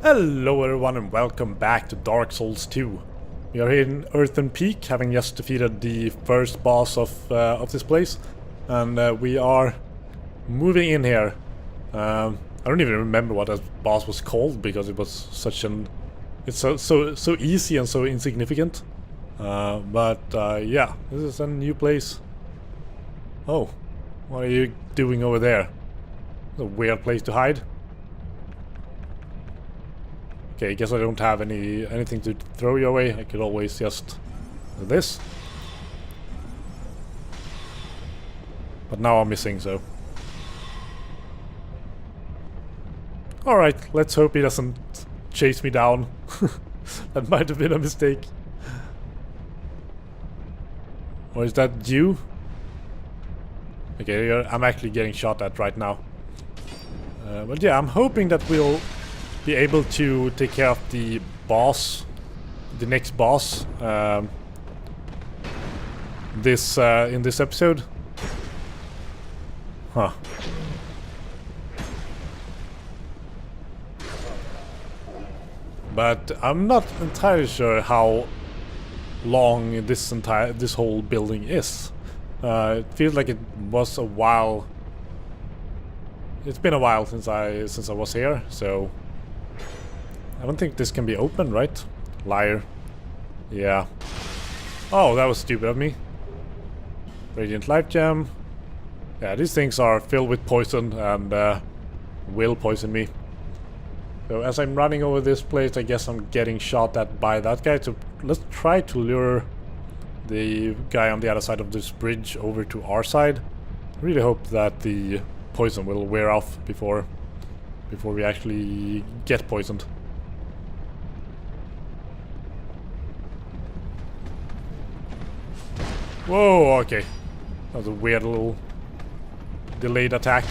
Hello everyone and welcome back to Dark Souls 2. We are here in Earthen Peak, having just defeated the first boss of this place. And we are moving in here. I don't even remember what that boss was called because it was such an... It's so easy and so insignificant. Yeah, this is a new place. Oh, what are you doing over there? It's a weird place to hide. Okay, I guess I don't have anything to throw your way. I could always just do this. But now I'm missing, so... Alright, let's hope he doesn't chase me down. That might have been a mistake. Or is that you? Okay, I'm actually getting shot at right now. But yeah, I'm hoping that we'll be able to take care of the boss, the next boss, in this episode. Huh. But I'm not entirely sure how long this whole building is. It feels like it was a while. It's been a while since I was here, so I don't think this can be open, right? Liar. Yeah. Oh, that was stupid of me. Radiant Life Gem. Yeah, these things are filled with poison and will poison me. So as I'm running over this place, I guess I'm getting shot at by that guy. So let's try to lure the guy on the other side of this bridge over to our side. I really hope that the poison will wear off before we actually get poisoned. Whoa, okay. That was a weird little delayed attack.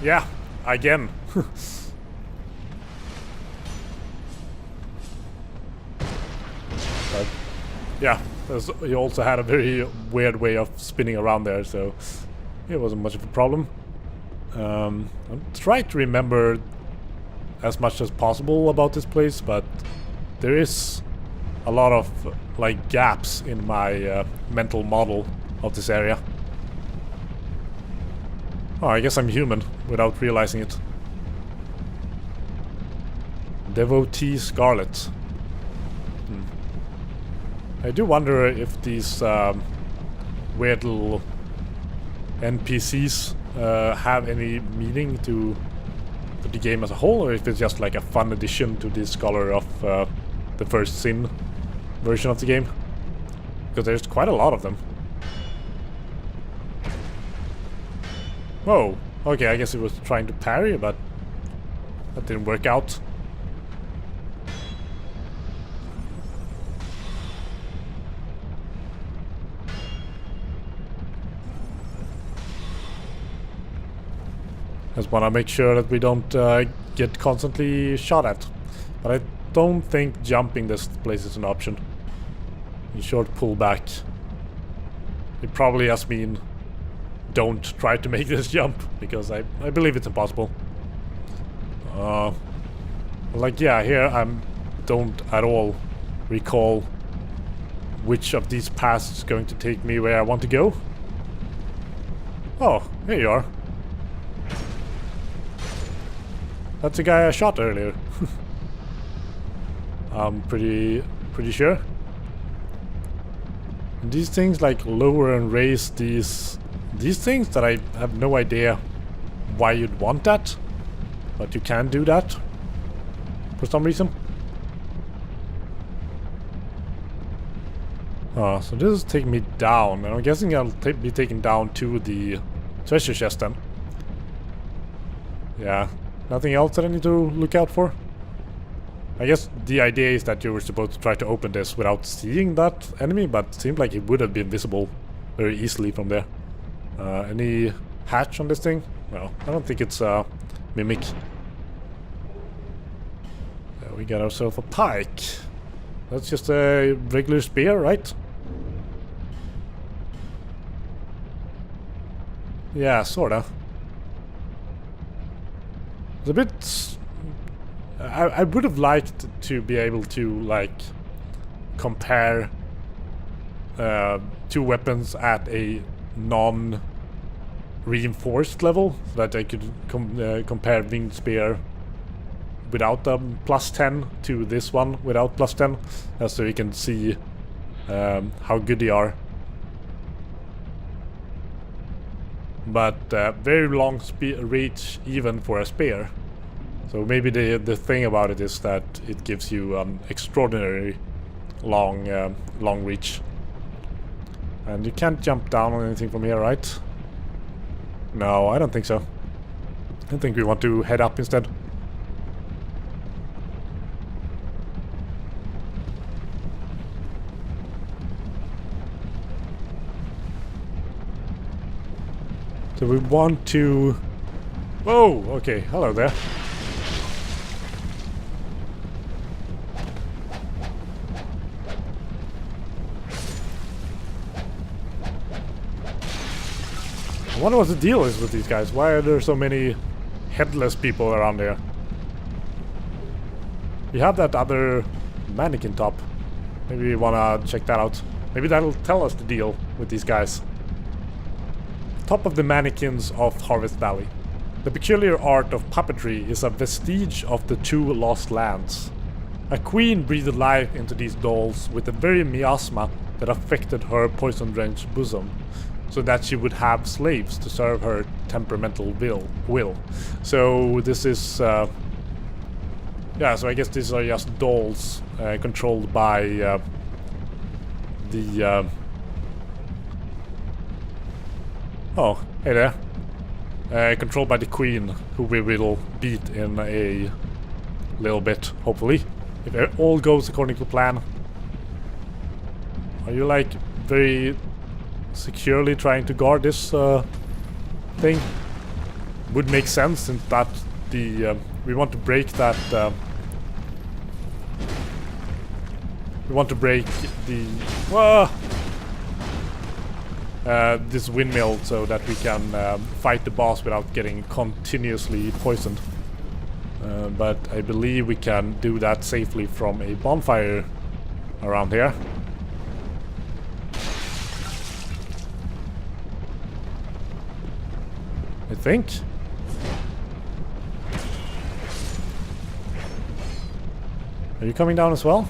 Yeah, again. But yeah, he also had a very weird way of spinning around there, so it wasn't much of a problem. I'll try to remember as much as possible about this place, but there is a lot of like gaps in my mental model of this area. Oh, I guess I'm human without realizing it. Devotee Scarlet. I do wonder if these weird little NPCs have any meaning to the game as a whole, or if it's just like a fun addition to the Scholar of the First Sin version of the game, because there's quite a lot of them. Whoa, okay, I guess it was trying to parry, but that didn't work out. Just want to make sure that we don't get constantly shot at, but I don't think jumping this place is an option. In short, pull back. It probably just mean don't try to make this jump, because I believe it's impossible. Like, yeah, here I don't at all recall which of these paths is going to take me where I want to go. Oh, here you are. That's the guy I shot earlier. I'm pretty sure. These things like lower and raise these things that I have no idea why you'd want that, but you can do that for some reason. Oh, so this is taking me down, and I'm guessing I'll be taken down to the treasure chest then. Yeah, nothing else that I need to look out for? I guess the idea is that you were supposed to try to open this without seeing that enemy, but it seemed like it would have been visible very easily from there. Any hatch on this thing? No, I don't think it's a mimic. We got ourselves a pike. That's just a regular spear, right? Yeah, sorta. It's a bit I would have liked to be able to like compare two weapons at a non-reinforced level, so that I could compare Winged Spear without +10 to this one without +10, so you can see how good they are. But very long reach even for a spear. So maybe the thing about it is that it gives you extraordinary long reach. And you can't jump down on anything from here, right? No, I don't think so. I think we want to head up instead. So we want to... Whoa! Okay, hello there. I wonder what the deal is with these guys. Why are there so many headless people around here? We have that other mannequin top. Maybe we wanna check that out. Maybe that'll tell us the deal with these guys. Top of the mannequins of Harvest Valley. The peculiar art of puppetry is a vestige of the two lost lands. A queen breathed life into these dolls with the very miasma that affected her poison-drenched bosom, so that she would have slaves to serve her temperamental will. So this is... yeah, so I guess these are just dolls controlled by the... Oh, hey there. Controlled by the queen, who we will beat in a little bit, hopefully. If it all goes according to plan. Are you like very securely trying to guard this thing? Would make sense since that the we want to break that we want to break the this windmill so that we can fight the boss without getting continuously poisoned. But I believe we can do that safely from a bonfire around here. I think. Are you coming down as well?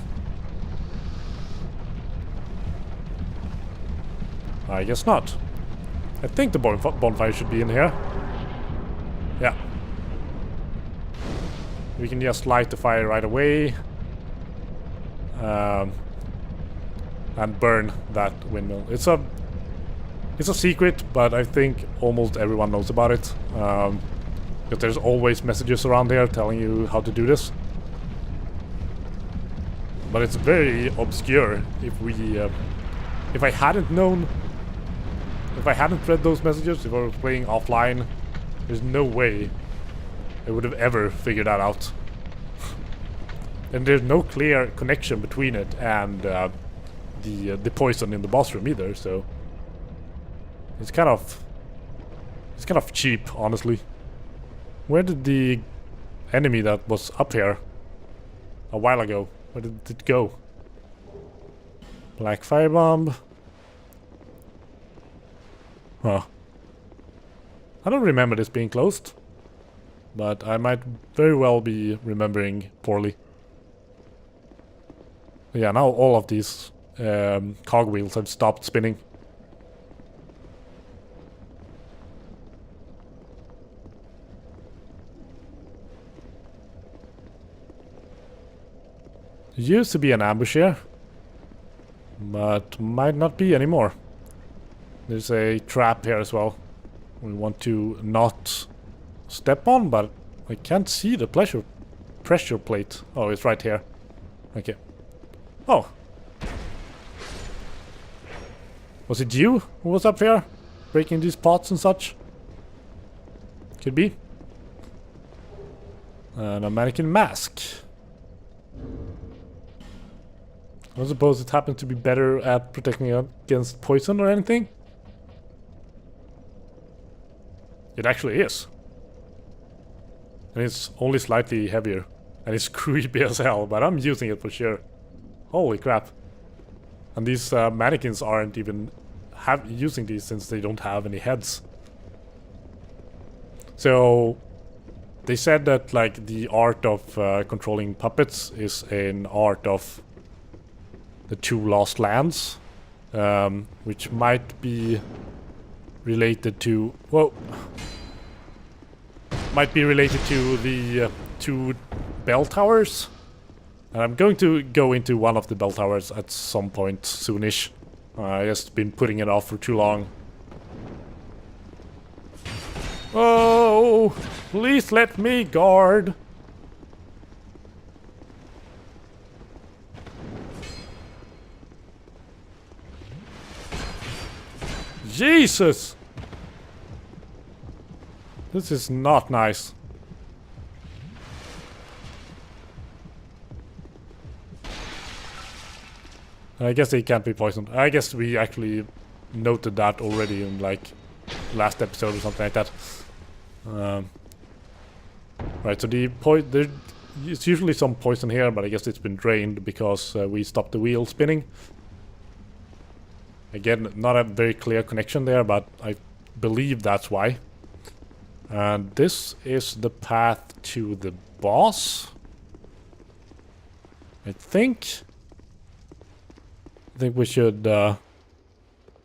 I guess not. I think the bonfire should be in here. Yeah. We can just light the fire right away. And burn that windmill. It's a secret, but I think almost everyone knows about it. Because there's always messages around here telling you how to do this. But it's very obscure. If I hadn't known, if I hadn't read those messages, if I was playing offline, there's no way I would have ever figured that out. And there's no clear connection between it and the poison in the boss room either, so it's kind of cheap, honestly. Where did the enemy that was up here a while ago, where did it go? Black firebomb. Huh. I don't remember this being closed, but I might very well be remembering poorly. Yeah, now all of these cogwheels have stopped spinning. There used to be an ambush here, but might not be anymore. There's a trap here as well. We want to not step on, but I can't see the pressure plate. Oh, it's right here. Okay. Oh. Was it you who was up here? Breaking these pots and such? Could be. And a Manikin Mask. I suppose it happens to be better at protecting against poison or anything. It actually is. And it's only slightly heavier. And it's creepy as hell, but I'm using it for sure. Holy crap. And these mannequins aren't even using these since they don't have any heads. So they said that like the art of controlling puppets is an art of the two lost lands, which might be related to the two bell towers. And I'm going to go into one of the bell towers at some point soonish. I just been putting it off for too long. Oh, please let me guard. Jesus! This is not nice. I guess they can't be poisoned. I guess we actually noted that already in like last episode or something like that. Right, so it's usually some poison here, but I guess it's been drained because we stopped the wheel spinning. Again, not a very clear connection there, but I believe that's why. And this is the path to the boss. I think we should...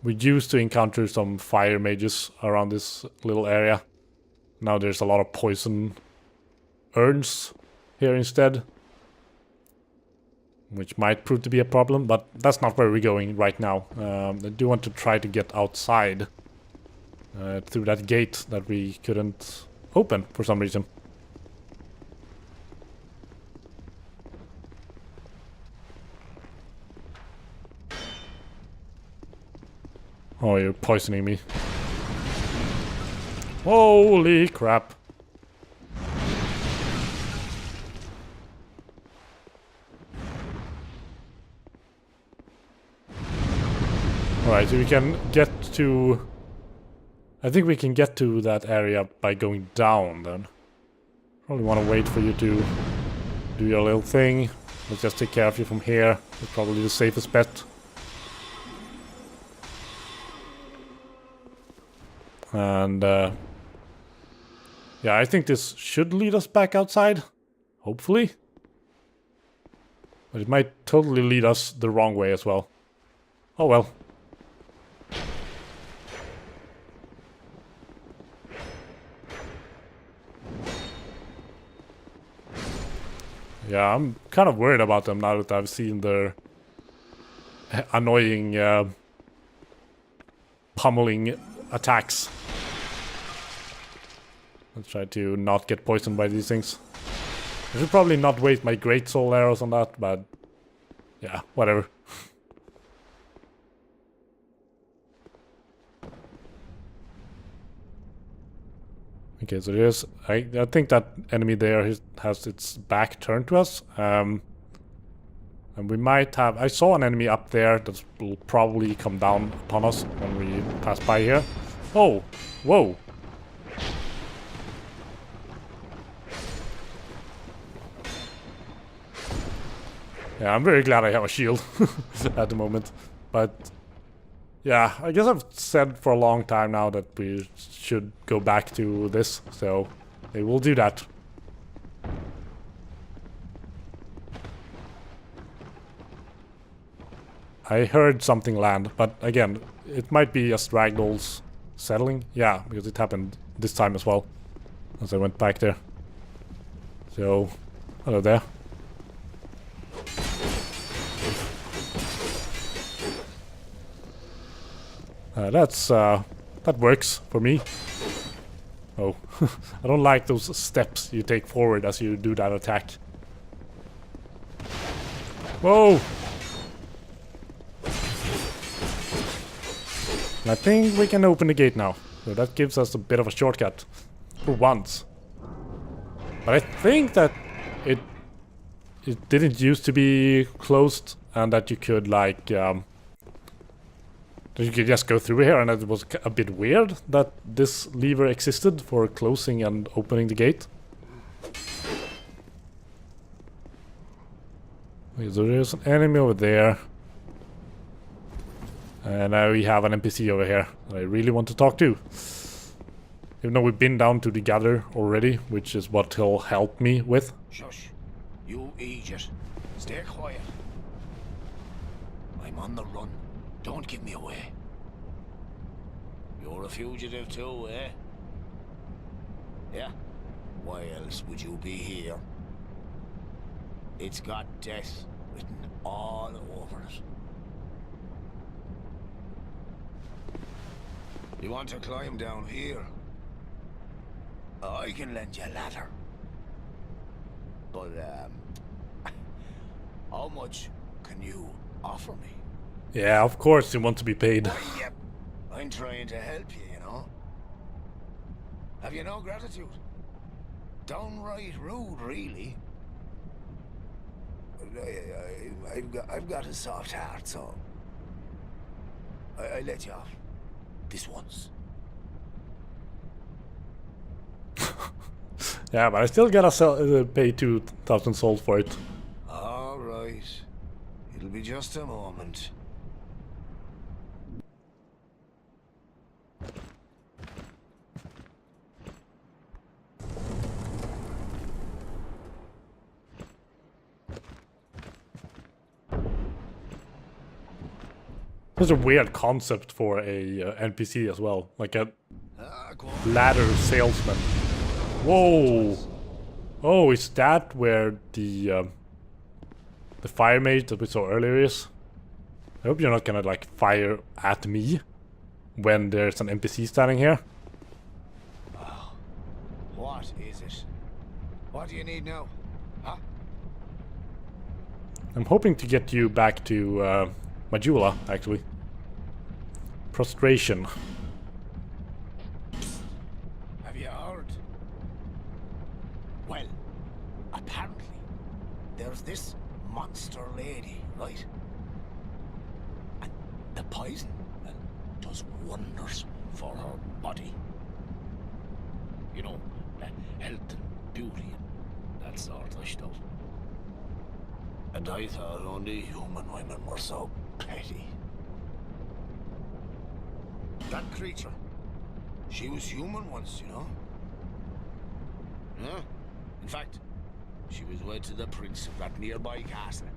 we used to encounter some fire mages around this little area. Now there's a lot of poison urns here instead, which might prove to be a problem, but that's not where we're going right now. I do want to try to get outside through that gate that we couldn't open for some reason. Oh, you're poisoning me. Holy crap. Alright, so we can get to... I think we can get to that area by going down then. Probably want to wait for you to do your little thing. Let's just take care of you from here. It's probably the safest bet. And yeah, I think this should lead us back outside. Hopefully. But it might totally lead us the wrong way as well. Oh well. Yeah, I'm kind of worried about them now that I've seen their annoying pummeling attacks. Let's try to not get poisoned by these things. I should probably not waste my great soul arrows on that, but yeah, whatever. Okay, so there's... I think that enemy there has its back turned to us. And we might have... I saw an enemy up there that will probably come down upon us when we pass by here. Oh! Whoa! Yeah, I'm very glad I have a shield at the moment. But... yeah, I guess I've said for a long time now that we should go back to this, so they will do that. I heard something land, but again, it might be just ragdolls settling. Yeah, because it happened this time as well, as I went back there. So, hello there. That works for me. Oh, I don't like those steps you take forward as you do that attack. Whoa! I think we can open the gate now. So that gives us a bit of a shortcut. For once. But I think that it didn't used to be closed and that you could like... you could just go through here, and it was a bit weird that this lever existed for closing and opening the gate. Okay, so there's an enemy over there. And now we have an NPC over here that I really want to talk to. Even though we've been down to the gather already, which is what he'll help me with. Shush. You idiot. Stay quiet. I'm on the run. Don't give me away. You're a fugitive too, eh? Yeah? Why else would you be here? It's got death written all over it. You want to climb down here? I can lend you a ladder. But, how much can you offer me? Yeah, of course you want to be paid. Why, yep. I'm trying to help you, you know? Have you no gratitude? Downright rude, really. I've got a soft heart, so I let you off. This once. Yeah, but I still gotta pay 2,000 souls for it. All right. It'll be just a moment. There's a weird concept for a NPC as well, like a ladder salesman. Whoa! Oh, is that where the fire mage that we saw earlier is? I hope you're not gonna like fire at me when there's an NPC standing here. Oh, what is it? What do you need now? Huh? I'm hoping to get you back to Majula, actually. Prostration. Have you heard? Well, apparently, there's this monster lady, right? And the poison, well, does wonders for her body. You know, health and beauty and that sort of stuff. And I thought only human women were so petty. That creature, she was human once, you know? Yeah. In fact, she was wed to the prince of that nearby castle.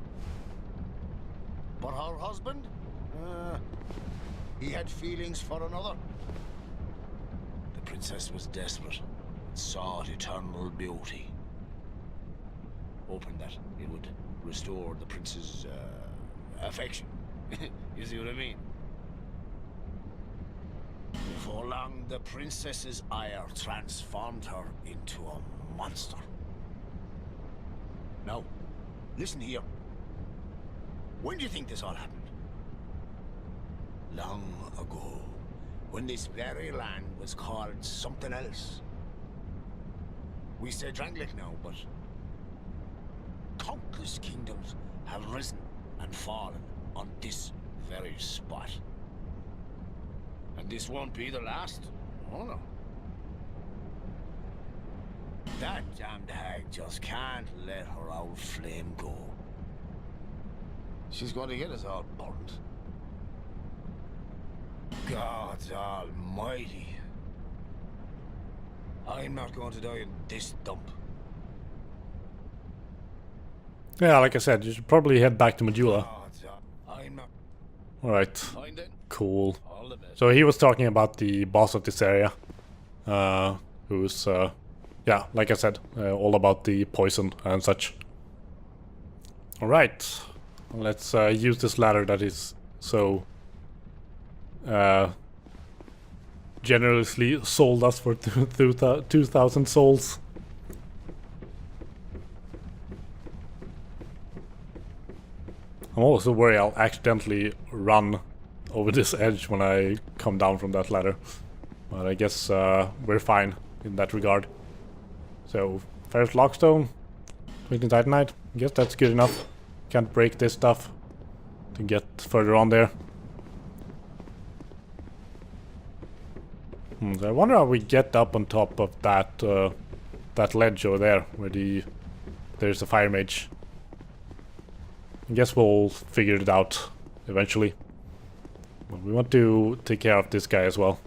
But her husband? He had feelings for another. The princess was desperate and sought eternal beauty, hoping that it would restore the prince's affection. You see what I mean? Before long, the princess's ire transformed her into a monster. Now, listen here. When do you think this all happened? Long ago, when this very land was called something else. We say Drangleic now, but countless kingdoms have risen and fallen on this very spot. And this won't be the last. Oh no. That damned hag just can't let her old flame go. She's going to get us all burned. God almighty. I'm not going to die in this dump. Yeah, like I said, you should probably head back to Majula. I'm not. Alright. Fine then. Cool. All the best. So he was talking about the boss of this area. Who's, yeah, like I said, all about the poison and such. Alright. Let's use this ladder that is so generously sold us for 2,000 souls. I'm also worried I'll accidentally run over this edge when I come down from that ladder. But I guess we're fine in that regard. So, Pharros Lockstone, Twinkling Titanite, I guess that's good enough. Can't break this stuff to get further on there. So I wonder how we get up on top of that that ledge over there, where there's a fire mage. I guess we'll figure it out eventually. But we want to take care of this guy as well.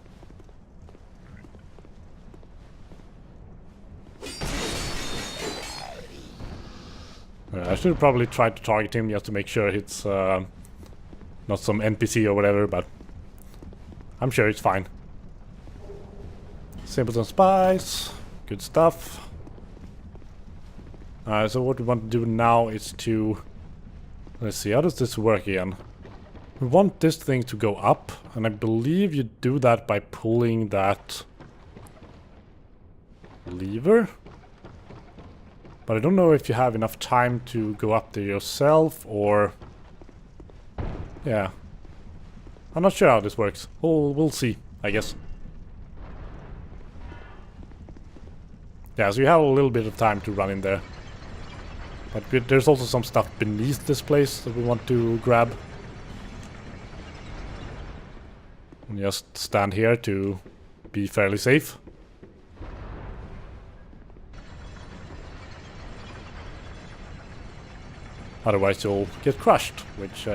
I should probably try to target him just to make sure it's not some NPC or whatever, but I'm sure it's fine. Simpleton Spice, good stuff. So what we want to do now is to... Let's see, how does this work again? We want this thing to go up, and I believe you do that by pulling that lever. But I don't know if you have enough time to go up there yourself, or... Yeah. I'm not sure how this works. We'll see, I guess. Yeah, so you have a little bit of time to run in there. But there's also some stuff beneath this place that we want to grab. And just stand here to be fairly safe. Otherwise you'll get crushed, which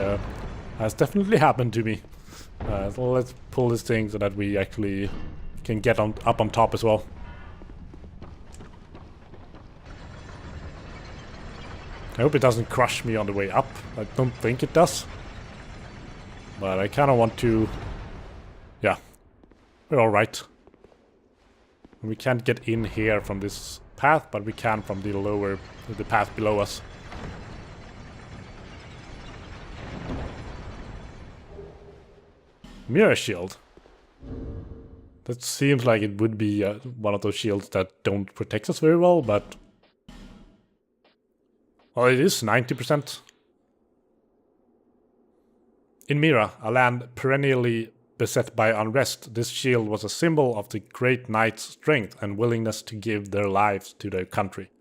has definitely happened to me. So let's pull this thing so that we actually can get up on top as well. I hope it doesn't crush me on the way up. I don't think it does. But I kind of want to... Yeah, we're alright. We can't get in here from this path, but we can from the path below us. Mirrah Shield. That seems like it would be one of those shields that don't protect us very well, but... Well, it is 90%. In Mirrah, a land perennially beset by unrest, this shield was a symbol of the great knights' strength and willingness to give their lives to their country.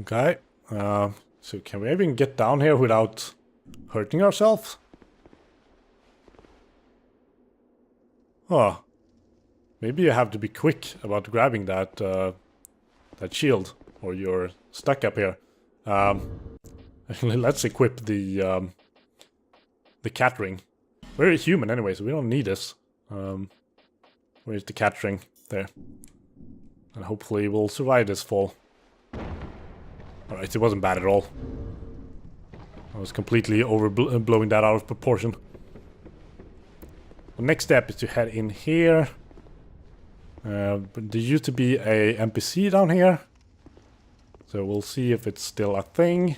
Okay, so can we even get down here without hurting ourselves? Oh, maybe you have to be quick about grabbing that that shield, or you're stuck up here. Let's equip the cat ring. We're human anyway, so we don't need this. Where's the cat ring? There. And hopefully we'll survive this fall. Alright, it wasn't bad at all. I was completely blowing that out of proportion. The next step is to head in here. But there used to be a NPC down here. So we'll see if it's still a thing.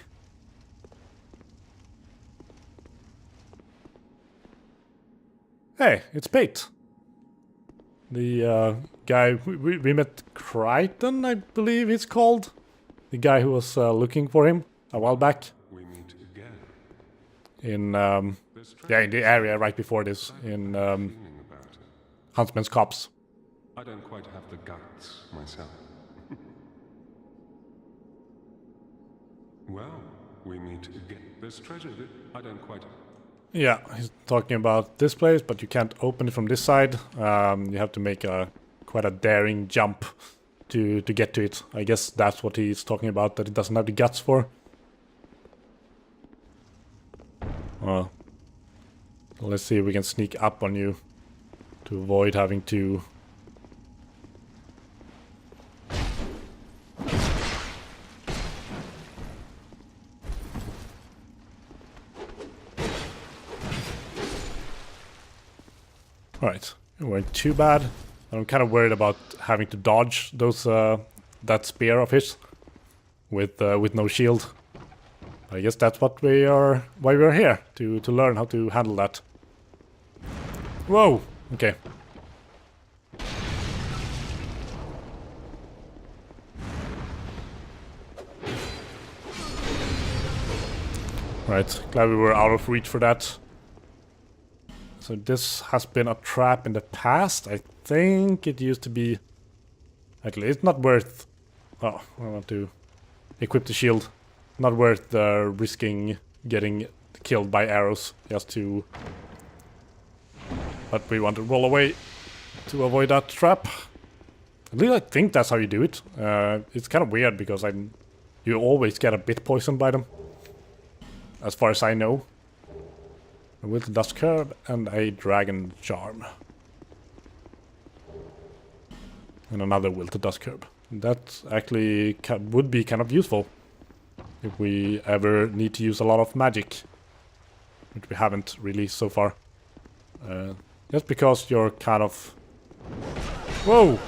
Hey, it's Pate. The guy we met, Crichton, I believe he's called. The guy who was looking for him a while back. We meet again. In in the area right before this, in Huntsman's Copse. I don't quite have the guts myself. Well, we meet again. There's treasure that I don't quite... Yeah, he's talking about this place, but you can't open it from this side. You have to make quite a daring jump to get to it. I guess that's what he's talking about, that he doesn't have the guts for. Let's see if we can sneak up on you to avoid having to... Alright, it weren't too bad. I'm kind of worried about having to dodge those that spear of his with no shield. I guess that's what why we're here, to learn how to handle that. Whoa! Okay. Right, glad we were out of reach for that. So this has been a trap in the past. I think it used to be... Actually, it's not worth... Oh, I want to equip the shield. Not worth risking getting killed by arrows just to... But we want to roll away to avoid that trap. At least I think that's how you do it. It's kind of weird because you always get a bit poisoned by them. as far as I know. With the dust curve and a dragon charm. And another wilted dust curve. That actually would be kind of useful if we ever need to use a lot of magic, which we haven't really so far. Just because you're kind of... Whoa!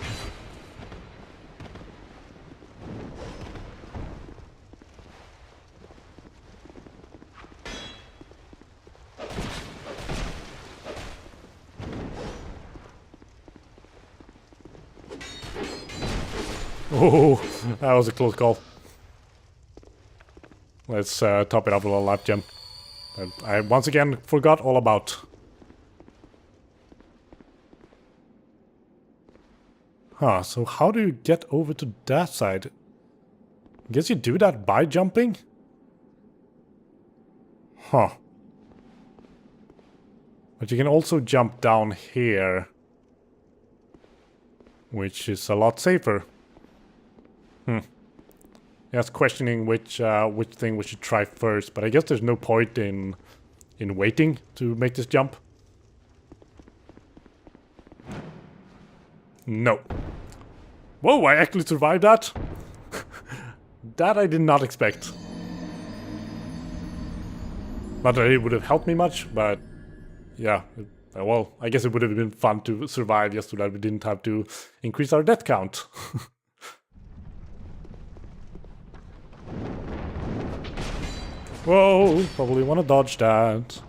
Oh, that was a close call. Let's top it up with a life gem that I once again forgot all about. Huh, so how do you get over to that side? Guess you do that by jumping? Huh. But you can also jump down here, which is a lot safer. Just questioning which thing we should try first, but I guess there's no point in waiting to make this jump. No. Whoa, I actually survived that? That I did not expect. Not that it would have helped me much, but yeah. Well, I guess it would have been fun to survive just so that we didn't have to increase our death count. Whoa, probably want to dodge that.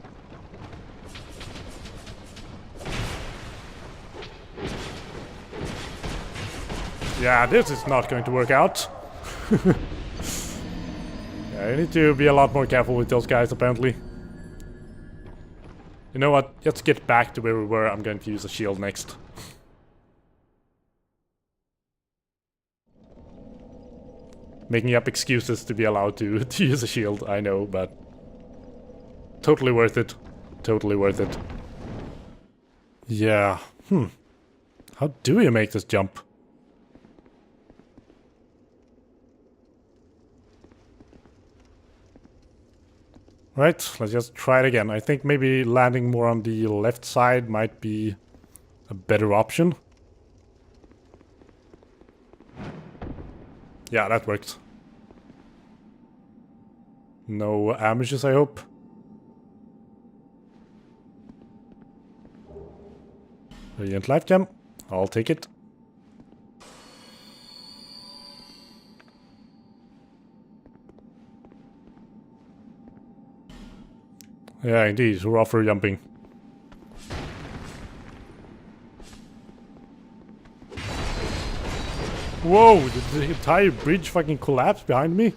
Yeah, this is not going to work out. Yeah, I need to be a lot more careful with those guys, apparently. You know what? Let's get back to where we were. I'm going to use a shield next. Making up excuses to be allowed to use a shield, I know, but... Totally worth it. Totally worth it. Yeah, How do you make this jump? Right, let's just try it again. I think maybe landing more on the left side might be a better option. Yeah, that worked. No ambushes, I hope. Brilliant life gem. I'll take it. Yeah, indeed. We're off for jumping. Whoa! Did the entire bridge fucking collapse behind me?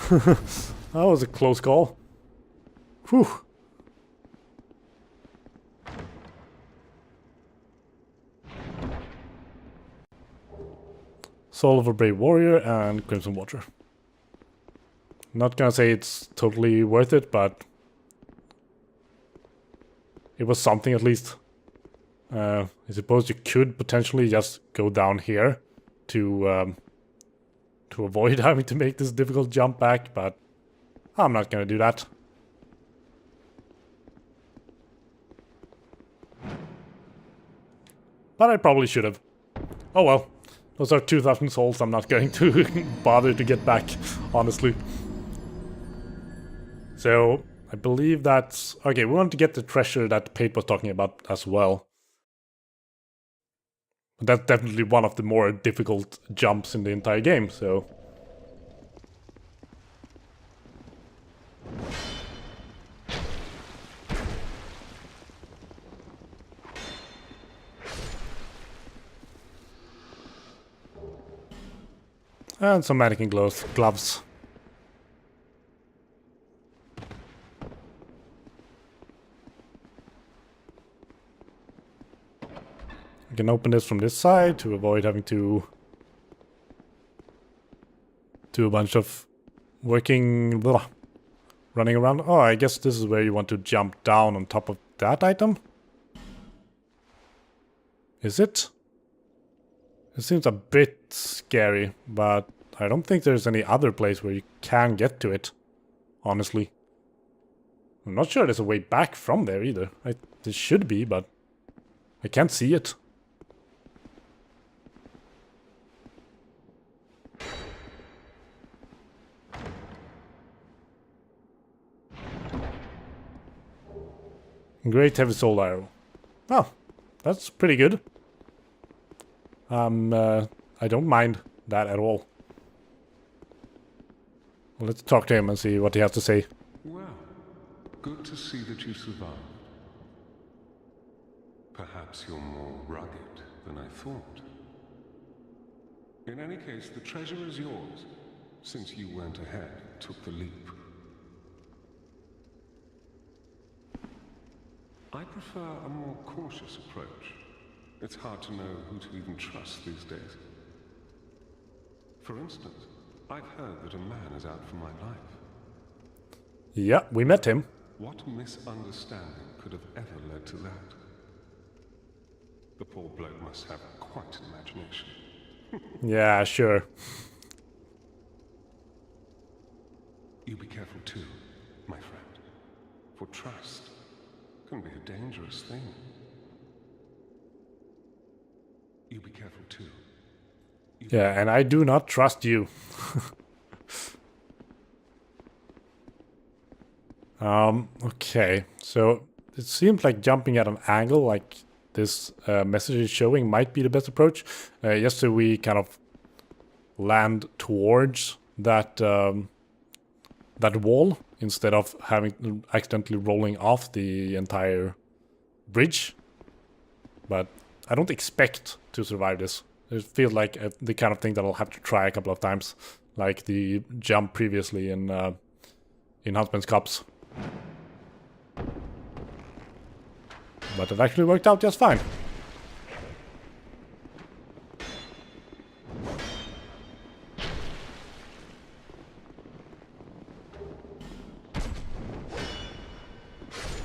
That was a close call. Whew. Soul of a Brave Warrior and Crimson Water. Not gonna say it's totally worth it, but it was something at least. I suppose you could potentially just go down here to avoid having to make this difficult jump back, but I'm not gonna do that. But I probably should have. Oh well. Those are 2,000 souls I'm not going to bother to get back, honestly. So, I believe that's... Okay, we want to get the treasure that Pate was talking about as well. But that's definitely one of the more difficult jumps in the entire game, so... And some Manikin gloves. We can open this from this side to avoid having to do a bunch of running around. Oh, I guess this is where you want to jump down on top of that item? Is it? It seems a bit scary, but I don't think there's any other place where you can get to it, honestly. I'm not sure there's a way back from there either. There should be, but I can't see it. Great heavy soul arrow. Oh, that's pretty good. I don't mind that at all. Well, let's talk to him and see what he has to say. Well, good to see that you survived. Perhaps you're more rugged than I thought. In any case, the treasure is yours, since you went ahead and took the leap. I prefer a more cautious approach. It's hard to know who to even trust these days. For instance, I've heard that a man is out for my life. Yeah, we met him. What misunderstanding could have ever led to that? The poor bloke must have quite an imagination. Yeah, sure. You be careful too, my friend. For trust can be a dangerous thing. You be careful too. Yeah, and I do not trust you. Okay, so it seems like jumping at an angle like this message is showing might be the best approach. Just so we kind of land towards that that wall instead of having accidentally rolling off the entire bridge. But I don't expect to survive this. It feels like the kind of thing that I'll have to try a couple of times, like the jump previously in Huntsman's Cups. But it actually worked out just fine.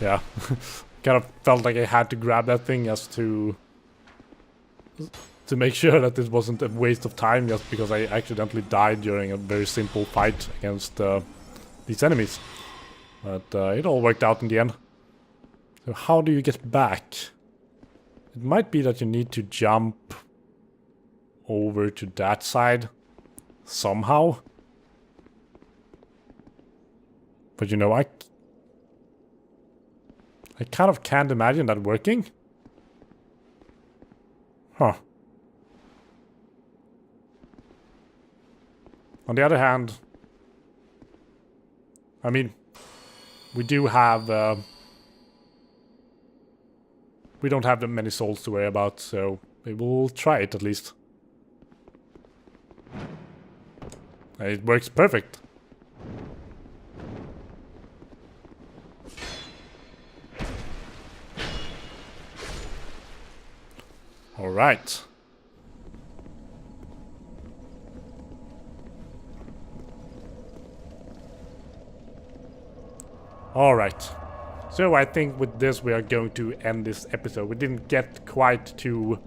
Yeah, kind of felt like I had to grab that thing just to make sure that this wasn't a waste of time, just because I accidentally died during a very simple fight against these enemies. But it all worked out in the end. So how do you get back? It might be that you need to jump over to that side somehow. But you know, I kind of can't imagine that working. Huh. On the other hand, I mean, we do have we don't have that many souls to worry about, so we will try it at least. It works perfect. All right. All right. So I think with this we are going to end this episode. We didn't get quite to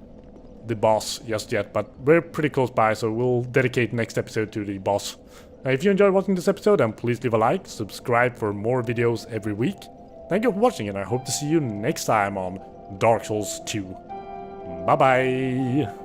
the boss just yet, but we're pretty close by, so we'll dedicate next episode to the boss. If you enjoyed watching this episode, then please leave a like, subscribe for more videos every week. Thank you for watching, and I hope to see you next time on Dark Souls 2. Bye bye!